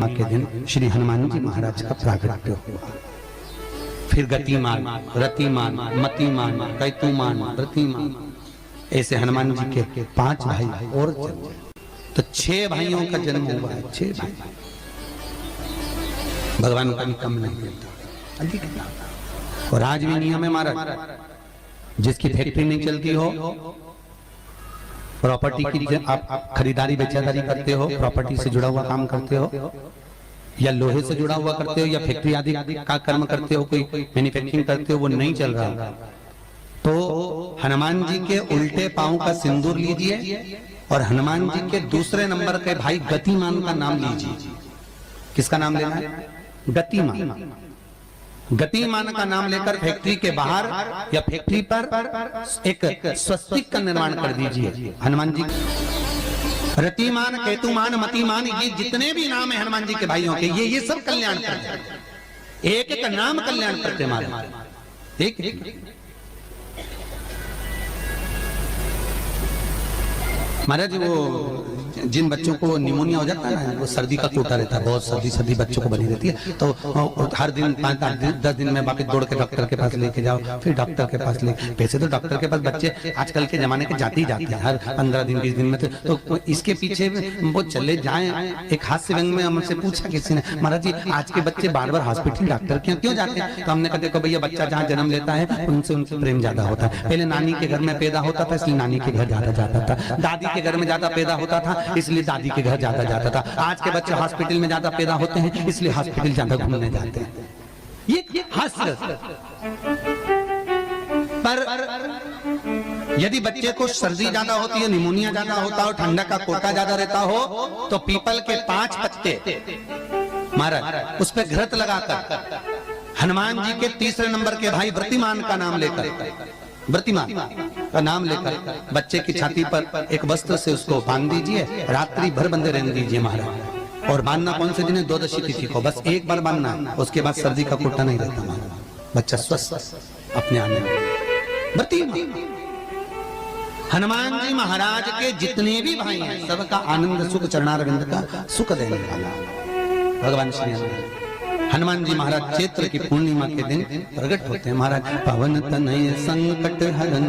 के दिन श्री हनुमान जी महाराज का प्रागट्य हुआ। फिर गतिमान, रतिमान, मतिमान, कैतुमान, व्रतिमान, ऐसे हनुमान जी के 5 भाई और जन्म, तो 6 भाइयों का जन्म हुआ है। 6 भाई, भगवान का भी कम नहीं मिलता, अधिक ना। और आज भी नियम है महाराज, जिसकी फैक्ट्री नहीं चलती हो, प्रॉपर्टी की आप खरीदारी बेचादारी करते हो, प्रॉपर्टी से जुड़ा हुआ काम करते हो, या लोहे से जुड़ा हुआ करते हो, या फैक्ट्री आदि का कर्म करते हो, कोई मैन्युफैक्चरिंग करते हो, वो नहीं चल रहा, तो हनुमान जी के उल्टे पांव का सिंदूर लीजिए और हनुमान जी के दूसरे नंबर के भाई गतिमान का नाम लीजिए। किसका नाम लेना है? गतिमान। गतिमान का नाम लेकर फैक्ट्री के बाहर या फैक्ट्री पर एक स्वस्तिक का निर्माण कर दीजिए। हनुमान जी रतिमान, केतुमान, मतिमान, ये जितने भी नाम है हनुमान जी के भाइयों के, ये सब कल्याण करते हैं। एक एक नाम कल्याण करते हमारे। एक महाराज, वो जिन बच्चों को निमोनिया हो जाता है ना, वो सर्दी का कोटा रहता है, बहुत सर्दी बच्चों को बनी रहती है, तो हर दिन 5-10 दिन में वापस दौड़ के डॉक्टर के पास लेके जाओ, फिर डॉक्टर के पास ले। वैसे तो डॉक्टर के पास बच्चे आजकल के जमाने के जाते ही जाते हैं, हर 15 दिन 20 दिन में। तो इसके पीछे वो चले जाए। एक हास्य व्यंग में हमसे पूछा किसी ने, महाराज जी आज के बच्चे बार बार हॉस्पिटल डॉक्टर के क्यों जाते हैं? तो हमने कहा देखो भैया, बच्चा जहाँ जन्म लेता है उनसे उनसे प्रेम ज्यादा होता है। पहले नानी के घर में पैदा होता था, इसलिए नानी के घर ज्यादा जाता था। दादी के घर में ज्यादा पैदा होता था, इसलिए दादी के घर ज्यादा जाता था। आज के बच्चे हॉस्पिटल में ज्यादा पैदा होते हैं, इसलिए हॉस्पिटल ज्यादा घूमने जाते हैं। ये हास्य। पर यदि बच्चे को सर्दी ज्यादा होती है, निमोनिया ज्यादा होता हो, ठंडा का कोटा ज्यादा रहता हो, तो पीपल के 5 पत्ते महाराज उस पर घृत लगाकर हनुमान जी के तीसरे नंबर के भाई व्रतिमान का नाम लेकर, व्रतिमान का नाम लेकर बच्चे की छाती पर एक वस्त्र से उसको बांध दीजिए, रात्रि भर बंधे रहने दीजिए महाराज। और बांधना कौन से दिन है? 12 तिथि को, बस एक बार बांधना, उसके बाद सर्दी का कोटा नहीं रहता महाराज, बच्चा स्वस्थ अपने आने में। हनुमान जी महाराज के जितने भी भाई हैं, सबका आनंद सुख चरणारविंद का सुख देने वाला भगवान श्री हनुमान जी महाराज चैत्र की पूर्णिमा के दिन प्रकट होते हैं। महाराज पवन तनय संकट हरन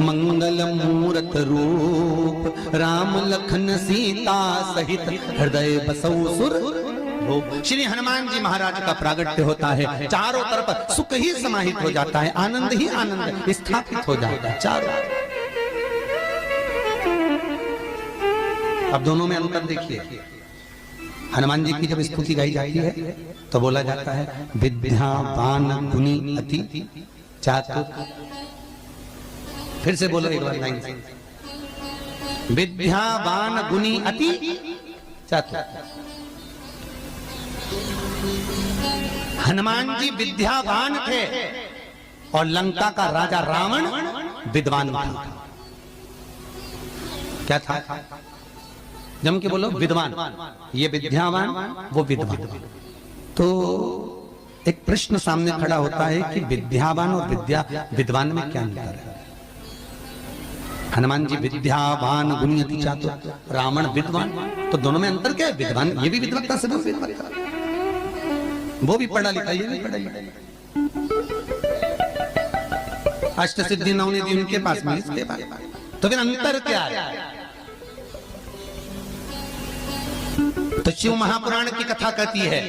मंगल मूरत रूप, राम लखन सीता सहित हृदय बसौ सुर। श्री हनुमान जी महाराज का प्रागट्य होता है, चारों तरफ सुख ही समाहित हो जाता है, आनंद ही आनंद स्थापित हो जाता है चारों। अब दोनों में अंतर देखिए। हनुमान जी की जब स्तुति गाई जाती है तो बोला जाता है विद्यावान गुणी अति चातुर। फिर से बोलो एक बार लाइन से, विद्यावान गुणी अति चातुर। हनुमान जी विद्यावान थे और लंका का राजा रावण विद्वान था। क्या था? जम के बोलो, विद्वान। ये विद्यावान, वो विद्वान। तो एक प्रश्न सामने खड़ा होता है कि विद्यावान और विद्वान में क्या अंतर है? हनुमान जी विद्यावान गुणी अति चातुर, रावण विद्वान, तो दोनों में अंतर क्या है? विद्वान ये भी विद्वत्ता से विद्वत्ता, वो भी पढ़ा लिखा, ये भी पढ़ा लिखा। अष्ट सिद्धि नवनिधि उनके पास में, इसके पास। तो फिर अंतर क्या है? तो शिव महापुराण की कथा कहती है,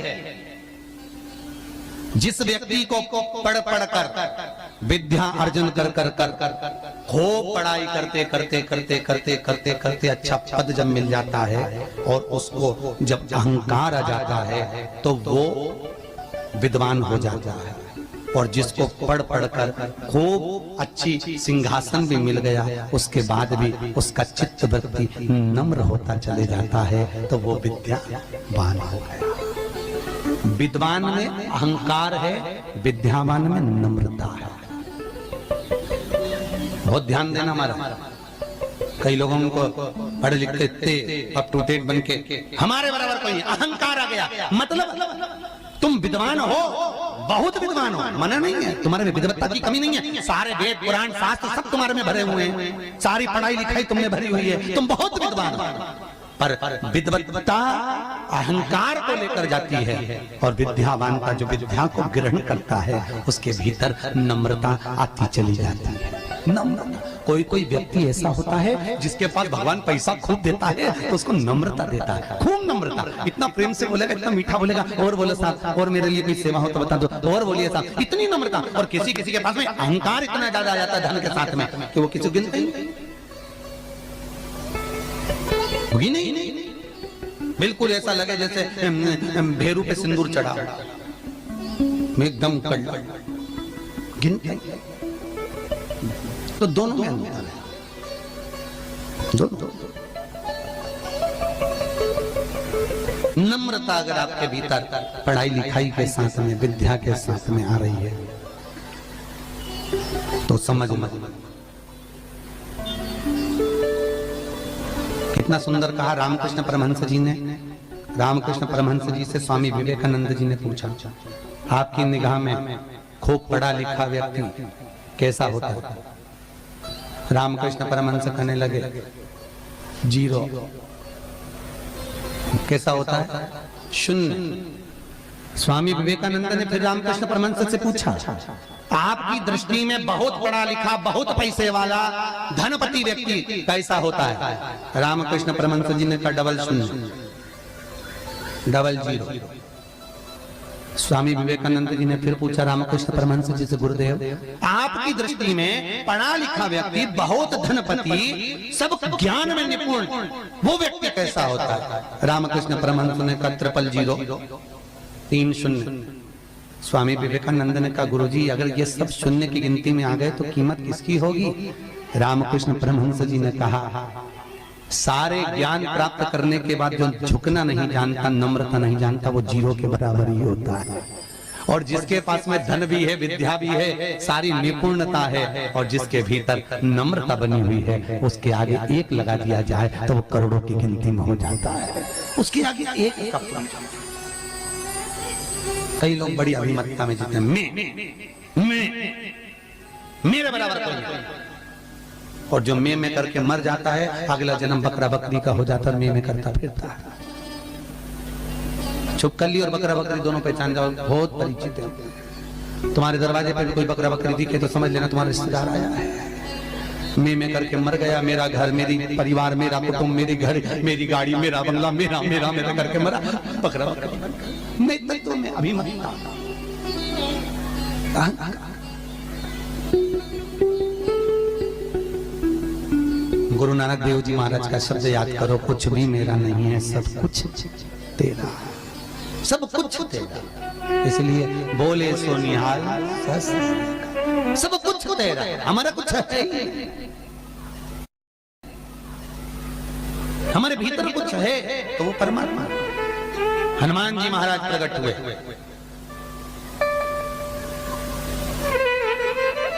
जिस व्यक्ति को पढ़ कर विद्या अर्जन कर खूब पढ़ाई करते करते करते करते करते करते अच्छा पद जब मिल जाता है और उसको जब अहंकार आ जाता है तो वो विद्वान हो जाता है। और जिसको पढ़ कर खूब अच्छी सिंहासन भी मिल गया, उसके बाद भी उसका चित्त वृत्ति नम्र होता चले जाता है, तो वो विद्यावान हो गया। विद्वान में अहंकार है, विद्यावान में नम्रता है। बहुत ध्यान देना हमारा। कई लोगों को पढ़ लिख के इतने अप टू डेट बन के हमारे बराबर कोई अहंकार आ गया, मतलब तुम विद्वान हो, बहुत विद्वान हो, मना नहीं है, तुम्हारे में विद्वत्ता की कमी नहीं है, सारे वेद पुराण शास्त्र सब तुम्हारे में भरे हुए हैं, सारी पढ़ाई लिखाई तुमने भरी हुई है, तुम बहुत विद्वान हो। पर विद्वत्ता अहंकार को लेकर जाती है, और विद्यावान का जो विद्या को ग्रहण करता है उसके भीतर नम्रता आती चली जाती है। नम्रता, कोई कोई व्यक्ति ऐसा होता है जिसके पास भगवान पैसा खूब देता है तो उसको नम्रता देता है, खूब नम्रता, इतना प्रेम से बोलेगा, इतना मीठा बोलेगा, और बोलो साहब और मेरे लिए कोई सेवा हो तो बता दो, और बोलिए साहब, इतनी नम्रता। और किसी किसी के पास में अहंकार इतना ज्यादा आ जाता है धन के साथ में कि वो किसी गिनते ही होगी नहीं, बिल्कुल ऐसा लगे जैसे भेरू पे सिंदूर चढ़ा, एकदम कड़ा गिनते। तो दोनों में अंतर है, दोनों। नम्रता अगर आपके भीतर पढ़ाई लिखाई के साथ में, विद्या के साथ में आ रही है तो समझ मत। कितना सुंदर कहा रामकृष्ण परमहंस जी ने। रामकृष्ण परमहंस जी से स्वामी विवेकानंद जी ने पूछा, आपकी निगाह में खूब पढ़ा लिखा व्यक्ति कैसा होता है? रामकृष्ण परमहंस कहने लगे, जीरो। कैसा होता है? शून्य। स्वामी विवेकानंद ने फिर रामकृष्ण परमहंस से पूछा, आपकी दृष्टि में बहुत पढ़ा लिखा, बहुत पैसे वाला धनपति व्यक्ति कैसा होता है? रामकृष्ण परमहंस जी ने कहा, डबल शून्य, डबल जीरो। स्वामी विवेकानंद जी ने फिर पूछा रामकृष्ण परमहंस जी से, गुरुदेव आपकी दृष्टि में पढ़ा लिखा व्यक्ति, बहुत धनपति, सब ज्ञान में निपुण, वो व्यक्ति कैसा होता है? रामकृष्ण परमहंस ने कहा, ट्रिपल जीरो, 3 शून्य। स्वामी विवेकानंद ने कहा, गुरुजी अगर ये सब शून्य की गिनती में आ गए तो कीमत किसकी होगी? रामकृष्ण परमहंस जी ने कहा, सारे ज्ञान प्राप्त करने के बाद जो झुकना नहीं जानता, नम्रता नहीं जानता, वो जीरो के बराबर ही होता है। और जिसके पास में धन भी है, विद्या भी है, सारी निपुणता है, और जिसके भीतर नम्रता बनी हुई है, उसके आगे एक लगा दिया जाए तो वो करोड़ों की गिनती में हो जाता है। उसके आगे एक का फल। कई लोग बड़ी अभिमतता में जीते हैं, मैं मेरे बराबर कोई नहीं। और जो मैं करके मर जाता है, अगला जन्म बकरा बकरी का हो जाता है, मैं करता फिरता है। छुपकली और बकरा बकरी दोनों पहचान जाओ, बहुत परिचित है। तुम्हारे दरवाजे पर कोई बकरा बकरी दिखे तो समझ लेना तुम्हारा रिश्तेदार आया है। मैं करके मर गया, मेरा घर, मेरी परिवार, मेरा कुटुंब, मेरी घर, मेरी गाड़ी, मेरा बंगला, मेरा मेरा मेरा करके मरा, बकरा बकरा। मैं तत्व में अभिमतता। गुरु नानक देव जी महाराज का शब्द याद करो, कुछ भी मेरा नहीं है, सब कुछ तेरा, सब कुछ तेरा। इसलिए बोले सो निहाल, सब कुछ तेरा, हमारा कुछ है, हमारे भीतर कुछ है तो वो परमात्मा। हनुमान जी महाराज प्रकट हुए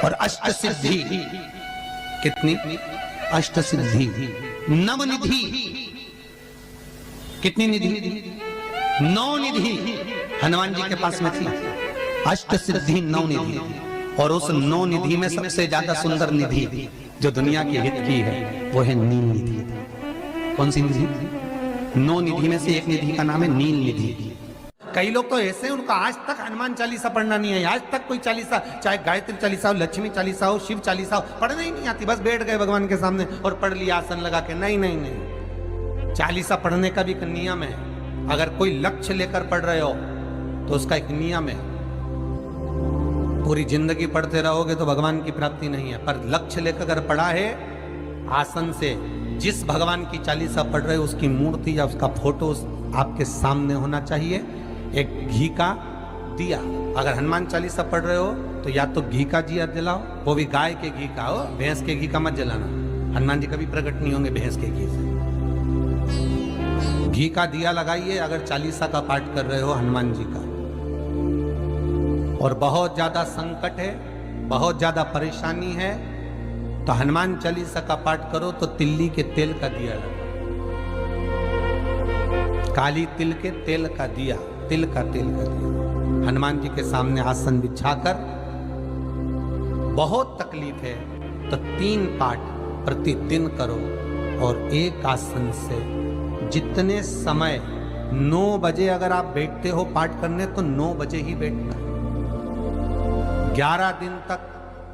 और अष्ट सिद्धि, कितनी? अष्ट सिद्धि, नवनिधि। कितनी निधि? 9 निधि हनुमान जी के पास में थी। अष्ट सिद्धि 9 निधि, और उस 9 निधि में सबसे ज्यादा सुंदर निधि जो दुनिया की हित की है वो है नील निधि। कौन सी निधि? 9 निधि में से एक निधि का नाम है नील निधि। कई लोग तो ऐसे हैं, उनका आज तक हनुमान चालीसा पढ़ना नहीं है, आज तक कोई चालीसा, चाहे गायत्री चालीसा हो, लक्ष्मी चालीसा हो, शिव चालीसा हो, पढ़ना ही नहीं आती। बस बैठ गए भगवान के सामने और पढ़ लिया आसन लगा के। नहीं नहीं नहीं, चालीसा पढ़ने का भी एक नियम है। अगर कोई लक्ष्य लेकर पढ़ रहे हो तो उसका एक नियम है। पूरी जिंदगी पढ़ते रहोगे तो भगवान की प्राप्ति नहीं है, पर लक्ष्य लेकर अगर पढ़ा है आसन से, जिस भगवान की चालीसा पढ़ रहे हो उसकी मूर्ति या उसका फोटो आपके सामने होना चाहिए। एक घी का दिया, अगर हनुमान चालीसा पढ़ रहे हो तो या तो घी का दिया जलाओ, वो भी गाय के घी का हो, भैंस के घी का मत जलाना। हनुमान जी कभी प्रकट नहीं होंगे भैंस के घी से। घी का दिया लगाइए अगर चालीसा का पाठ कर रहे हो हनुमान जी का। और बहुत ज्यादा संकट है, बहुत ज्यादा परेशानी है तो हनुमान चालीसा का पाठ करो तो तिल्ली के तेल का दिया लगाओ, काली तिल के तेल का दिया, तिल का तेल का दिया हनुमान जी के सामने आसन बिछाकर। बहुत तकलीफ है तो 3 पाठ प्रतिदिन करो और एक आसन से जितने समय 9 बजे अगर आप बैठते हो पाठ करने तो 9 बजे ही बैठना है। 11 दिन तक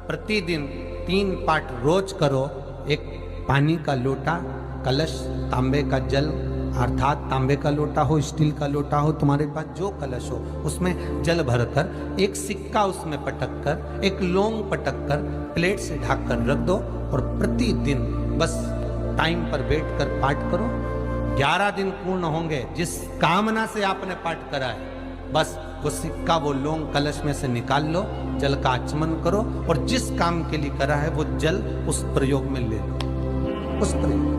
प्रतिदिन 3 पाठ रोज करो। एक पानी का लोटा, कलश, तांबे का जल अर्थात तांबे का लोटा हो, स्टील का लोटा हो, तुम्हारे पास जो कलश हो उसमें जल भरकर एक सिक्का उसमें पटक कर, एक लौंग पटक कर प्लेट से ढक कर रख दो और प्रतिदिन बस टाइम पर बैठकर पाठ करो। 11 दिन पूर्ण होंगे, जिस कामना से आपने पाठ करा है बस वो सिक्का, वो लौंग कलश में से निकाल लो, जल का आचमन करो और जिस काम के लिए करा है वो जल उस प्रयोग में ले लो। उस प्रयोग,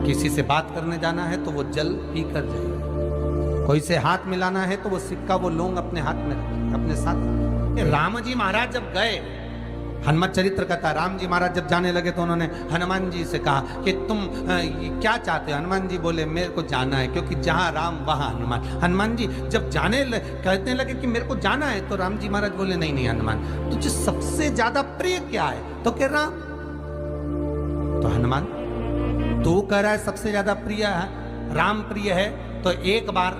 किसी से बात करने जाना है तो वो जल पी कर जाइए, कोई से हाथ मिलाना है तो वो सिक्का, वो लौंग अपने हाथ में रखिए, अपने साथ। राम जी महाराज जब गए, हनुमत चरित्र कहता, राम जी महाराज जब जाने लगे तो उन्होंने हनुमान जी से कहा कि तुम क्या चाहते हो। हनुमान जी बोले मेरे को जाना है, क्योंकि जहां राम वहां हनुमान। हनुमान जी जब कहने लगे कि मेरे को जाना है तो राम जी महाराज बोले नहीं नहीं हनुमान, तुझे सबसे ज्यादा प्रिय क्या है? तो कह राम। तो हनुमान तू कह रहा है सबसे ज्यादा प्रिय है राम प्रिय है, तो एक बार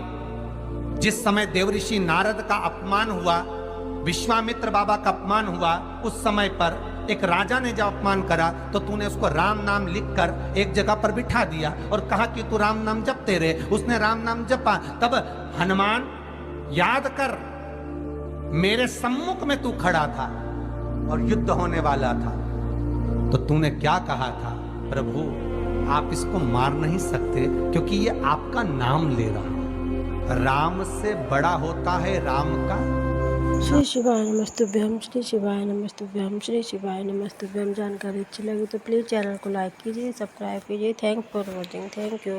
जिस समय देवऋषि नारद का अपमान हुआ, विश्वामित्र बाबा का अपमान हुआ, उस समय पर एक राजा ने जब अपमान करा तो तूने उसको राम नाम लिखकर एक जगह पर बिठा दिया और कहा कि तू राम नाम जपते रहे। उसने राम नाम जपा। तब हनुमान याद कर, मेरे सम्मुख में तू खड़ा था और युद्ध होने वाला था, तो तूने क्या कहा था? प्रभु आप इसको मार नहीं सकते क्योंकि ये आपका नाम ले रहा। राम से बड़ा होता है राम का। श्री शिवाय नमस्तुभ्यम, श्री शिवाय नमस्तुभ्यम, श्री शिवाय नमस्तुभ्यम। जानकारी अच्छी लगी तो प्लीज़ चैनल को लाइक कीजिए, सब्सक्राइब कीजिए। Thank for watching. Thank you.